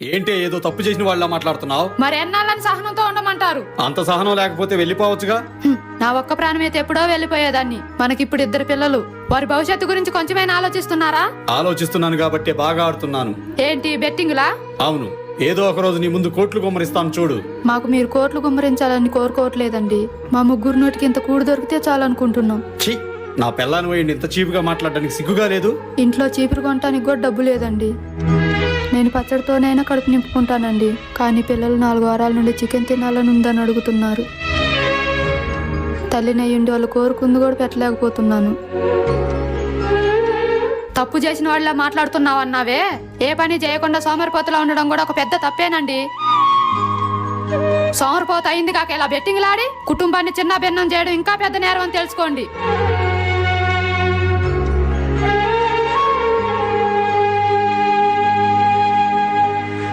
ఏంటి ఏదో తప్పు చేసిన వాళ్ళ మాట్లాడుతున్నావు? మరి ఎన్నాళ్ళని సహనంతో ఉండమంటారు? అంత సహనం లేకపోతే వెళ్ళిపోవచ్చుగా. నా ఒక్క ప్రాణం అయితే ఎప్పుడో వెళ్ళిపోయేదాన్ని. మనకిప్పుడు 2 పిల్లలు. వారి భవిష్యత్తు గురించి కొంచెమైనా ఆలోచిస్తున్నారా? ఆలోచిస్తున్నాను కాబట్టి బాగా ఆడుతున్నాను. ఏంటి బెట్టింగులా? అవును, ఏదో ఒక రోజు నీ ముందు కోట్లు గుమ్మరిస్తాను చూడు. మాకు మీరు కోట్లు గుమ్మరించాలని కోరుకోవట్లేదండి. మా ముగ్గురు నోటికి ఇంత కూడు దొరికితే చాలనుకుంటున్నాం. ఛీ, నా పిల్లని పోయింది ఇంత చీపుగా మాట్లాడడానికి సిగ్గుగా లేదు? ఇంట్లో చీపురు కొనటానికి కూడా డబ్బు లేదండి. నేను పచ్చడితోనైనా కడుపు నింపుకుంటానండి. కానీ పిల్లలు 4 వారాల నుండి చికెన్ తినాలని ఉందని అడుగుతున్నారు. తల్లినయ్యుండి వాళ్ళు కోరుకుంది కూడా పెట్టలేకపోతున్నాను. తప్పు చేసిన వాళ్ళ మాట్లాడుతున్నావు అన్నావే, ఏ పని చేయకుండా సోమరిపోతులా ఉండడం కూడా ఒక పెద్ద తప్పేనండి. సోమరిపోత అయింది కాక ఇలా బెట్టింగ్లాడి కుటుంబాన్ని చిన్న భిన్నం చేయడం ఇంకా పెద్ద నేరం అని తెలుసుకోండి.